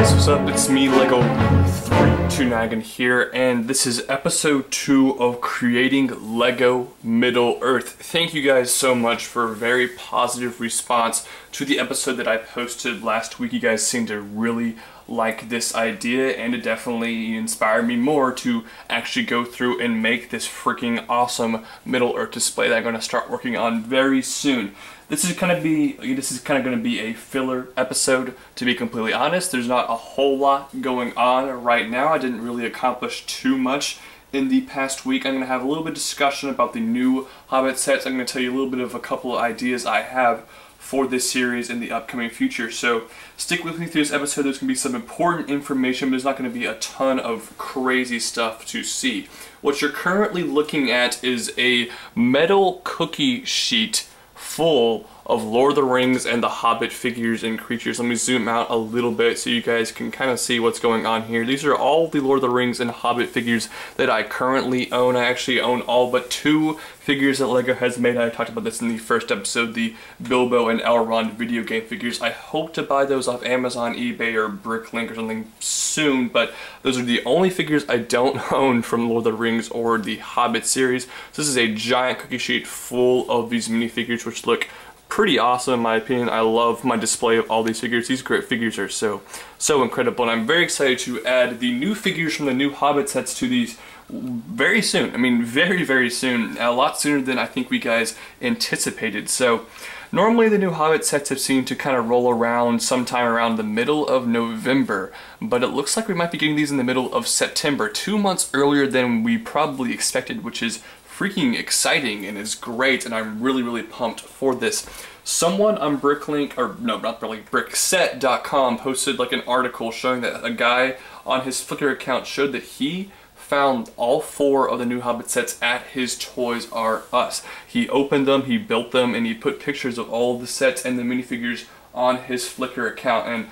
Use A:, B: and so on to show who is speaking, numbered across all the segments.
A: guys, what's up? It's me, Lego 32Nagan here, and this is episode 2 of creating Lego Middle-earth. Thank you guys so much for a very positive response to the episode that I posted last week. You guys seem to really like this idea, and it definitely inspired me more to actually go through and make this freaking awesome Middle-earth display that I'm going to start working on very soon. This is kind of going to be a filler episode, to be completely honest. There's not a whole lot going on right now. I didn't really accomplish too much in the past week. I'm going to have a little bit of discussion about the new Hobbit sets. I'm going to tell you a little bit of a couple of ideas I have for this series in the upcoming future. So stick with me through this episode. There's going to be some important information, but there's not going to be a ton of crazy stuff to see. What you're currently looking at is a metal cookie sheet full of Lord of the Rings and the Hobbit figures and creatures. Let me zoom out a little bit so you guys can kind of see what's going on here. These are all the Lord of the Rings and Hobbit figures that I currently own. I actually own all but 2 figures that LEGO has made. I talked about this in the first episode, the Bilbo and Elrond video game figures. I hope to buy those off Amazon, eBay, or Bricklink or something soon, but those are the only figures I don't own from Lord of the Rings or the Hobbit series. So this is a giant cookie sheet full of these minifigures, which look pretty awesome in my opinion. I love my display of all these figures. These great figures are so incredible, and I'm very excited to add the new figures from the new Hobbit sets to these very soon. I mean, very soon. A lot sooner than I think we guys anticipated. So normally the new Hobbit sets have seemed to kind of roll around sometime around the middle of November, but it looks like we might be getting these in the middle of September, 2 months earlier than we probably expected, which is freaking exciting and is great, and I'm really pumped for this. Someone on Bricklink, or no, not Bricklink, Brickset.com posted like an article showing that a guy on his Flickr account showed that he found all 4 of the new Hobbit sets at his Toys R Us. He opened them, he built them, and he put pictures of all of the sets and the minifigures on his Flickr account, and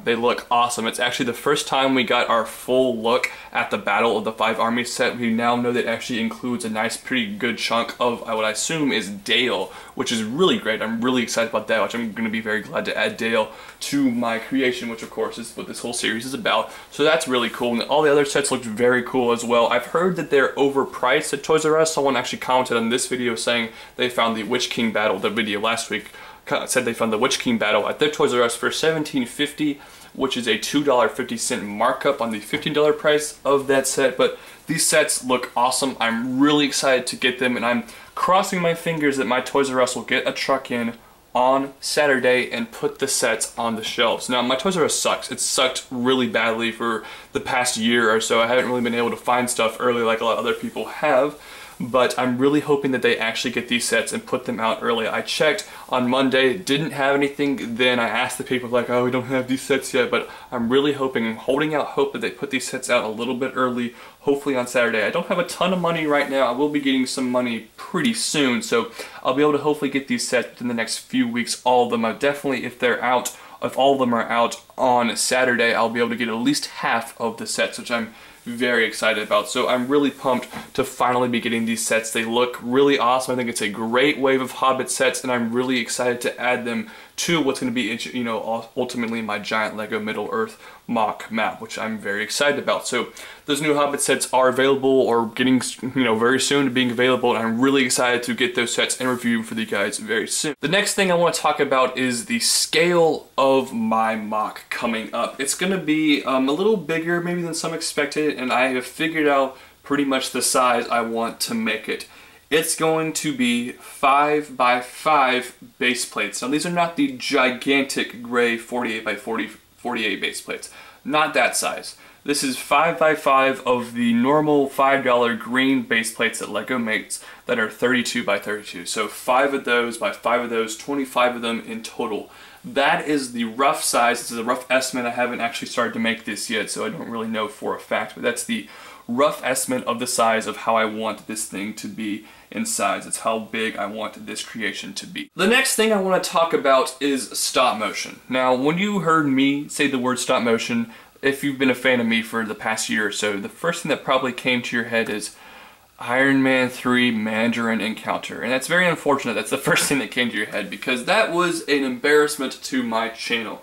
A: they look awesome. It's actually the first time we got our full look at the Battle of the 5 Armies set. We now know that it actually includes a nice, pretty good chunk of what I assume is Dale, which is really great. I'm really excited about that, which I'm going to be very glad to add Dale to my creation, which of course is what this whole series is about. So that's really cool, and all the other sets looked very cool as well. I've heard that they're overpriced at Toys R Us. Someone actually commented on this video saying they found the Witch King battle, the video last week, said they found the Witch King battle at their Toys R Us for $17.50, which is a $2.50 markup on the $15 price of that set. But these sets look awesome. I'm really excited to get them, and I'm crossing my fingers that my Toys R Us will get a truck in on Saturday and put the sets on the shelves. Now, my Toys R Us sucks. It's sucked really badly for the past year or so. I haven't really been able to find stuff early like a lot of other people have, but I'm really hoping that they actually get these sets and put them out early. I checked on Monday, didn't have anything. Then I asked the people like, oh, we don't have these sets yet, but I'm really hoping, I'm holding out hope that they put these sets out a little bit early, hopefully on Saturday. I don't have a ton of money right now. I will be getting some money pretty soon, so I'll be able to hopefully get these sets within the next few weeks, all of them. Definitely, if all of them are out on Saturday, I'll be able to get at least half of the sets, which I'm very excited about. So I'm really pumped to finally be getting these sets. They look really awesome. I think it's a great wave of Hobbit sets, and I'm really excited to add them to what's going to be, you know, ultimately my giant Lego Middle-earth mock map, which I'm very excited about. So those new Hobbit sets are available, or getting, you know, very soon to being available, and I'm really excited to get those sets and review them for you guys very soon. The next thing I want to talk about is the scale of my mock coming up. It's going to be a little bigger maybe than some expected, and I have figured out pretty much the size I want to make it. It's going to be 5 by 5 base plates. Now, these are not the gigantic gray 48 by 48 base plates. Not that size. This is 5 by 5 of the normal $5 green base plates that LEGO makes that are 32 by 32. So 5 of those by 5 of those, 25 of them in total. That is the rough size. This is a rough estimate. I haven't actually started to make this yet, so I don't really know for a fact, but that's the rough estimate of the size of how I want this thing to be in size. It's how big I want this creation to be. The next thing I want to talk about is stop motion. Now, when you heard me say the word stop motion, if you've been a fan of me for the past year or so, the first thing that probably came to your head is Iron Man 3 Mandarin Encounter. And that's very unfortunate. That's the first thing that came to your head, because that was an embarrassment to my channel.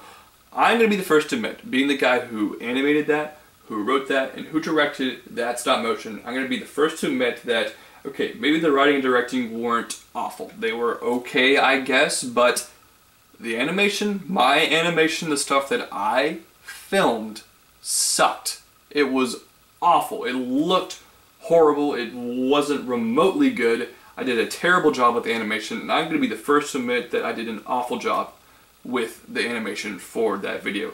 A: I'm going to be the first to admit, being the guy who animated that, who wrote that, and who directed that stop motion, I'm going to be the first to admit that, okay, maybe the writing and directing weren't awful. They were okay, I guess, but the animation, my animation, the stuff that I filmed, sucked. It was awful. It looked horrible. It wasn't remotely good. I did a terrible job with the animation, and I'm going to be the first to admit that I did an awful job with the animation for that video.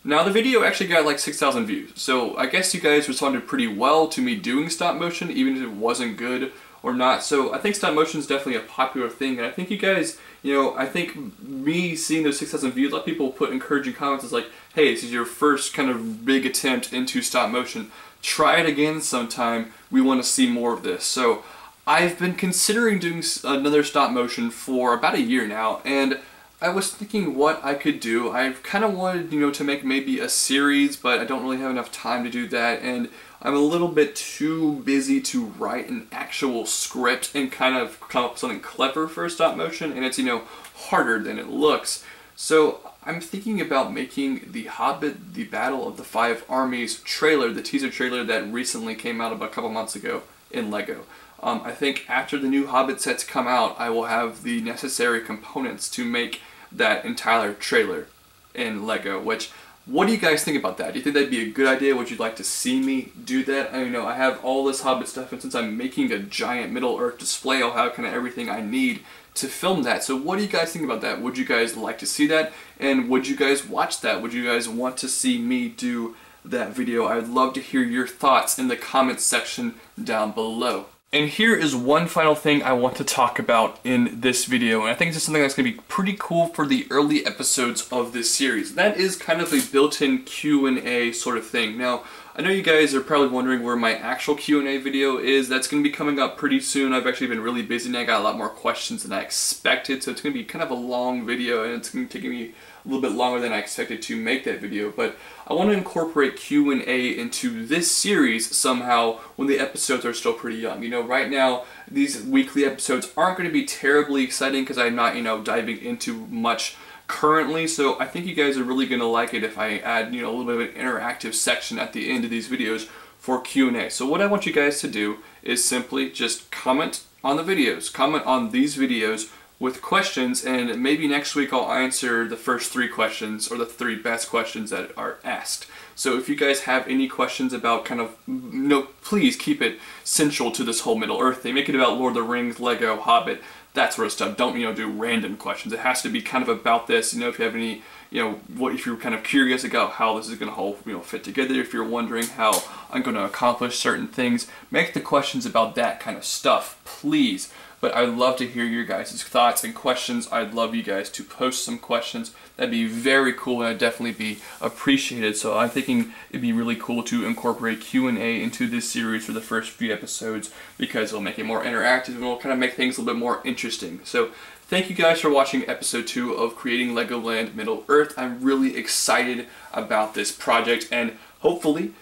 A: Now, the video actually got like 6,000 views, so I guess you guys responded pretty well to me doing stop motion, even if it wasn't good or not. So I think stop motion is definitely a popular thing, and I think you guys, you know, I think me seeing those 6,000 views, a lot of people put encouraging comments as like, hey, this is your first kind of big attempt into stop motion. Try it again sometime. We want to see more of this. So I've been considering doing another stop motion for about a year now, and I was thinking what I could do. I've kind of wanted, you know, to make maybe a series, but I don't really have enough time to do that, and I'm a little bit too busy to write an actual script and kind of come up with something clever for a stop motion, and it's, you know, harder than it looks. So I'm thinking about making The Hobbit, The Battle of the Five Armies trailer, the teaser trailer that recently came out about a couple months ago in LEGO. I think after the new Hobbit sets come out, I will have the necessary components to make that entire trailer in LEGO, which, what do you guys think about that? Do you think that'd be a good idea? Would you like to see me do that? I know I have all this Hobbit stuff, and since I'm making a giant Middle-earth display, I'll have kind of everything I need to film that. So what do you guys think about that? Would you guys like to see that? And would you guys watch that? Would you guys want to see me do that video? I'd love to hear your thoughts in the comments section down below. And here is one final thing I want to talk about in this video, and I think this is something that's going to be pretty cool for the early episodes of this series. That is kind of a built-in Q&A sort of thing. Now, I know you guys are probably wondering where my actual Q&A video is. That's going to be coming up pretty soon. I've actually been really busy and I got a lot more questions than I expected, so it's going to be kind of a long video, and it's going to take me a little bit longer than I expected to make that video, but I want to incorporate Q&A into this series somehow when the episodes are still pretty young. You know, right now, these weekly episodes aren't going to be terribly exciting because I'm not, you know, diving into much currently, so I think you guys are really going to like it if I add, you know, a little bit of an interactive section at the end of these videos for Q&A. So what I want you guys to do is simply just comment on the videos, comment on these videos with questions, and maybe next week I'll answer the first 3 questions, or the 3 best questions that are asked. So if you guys have any questions about kind of, no, please keep it central to this whole Middle-earth thing. Make it about Lord of the Rings, LEGO, Hobbit, that sort of stuff. Don't, you know, do random questions. It has to be kind of about this. You know, if you have any, you know, what if you're kind of curious about how this is going to whole, you know, fit together, if you're wondering how I'm going to accomplish certain things, make the questions about that kind of stuff, please. But I'd love to hear your guys' thoughts and questions. I'd love you guys to post some questions. That'd be very cool, and I'd definitely be appreciated. So I'm thinking it'd be really cool to incorporate Q&A into this series for the first few episodes, because it'll make it more interactive and it'll kind of make things a little bit more interesting. So thank you guys for watching episode 2 of Creating Legoland Middle-earth. I'm really excited about this project, and hopefully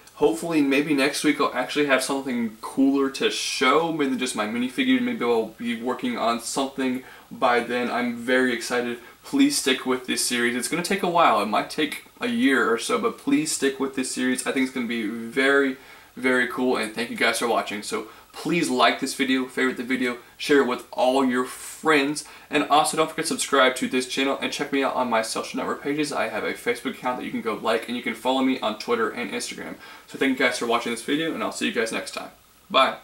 A: maybe next week I'll actually have something cooler to show, maybe just my minifigure. Maybe I'll be working on something by then. I'm very excited. Please stick with this series. It's going to take a while. It might take a year or so, but please stick with this series. I think it's going to be very, very cool, and thank you guys for watching. So please like this video, favorite the video, share it with all your friends, and also don't forget to subscribe to this channel and check me out on my social network pages. I have a Facebook account that you can go like, and you can follow me on Twitter and Instagram. So thank you guys for watching this video, and I'll see you guys next time. Bye.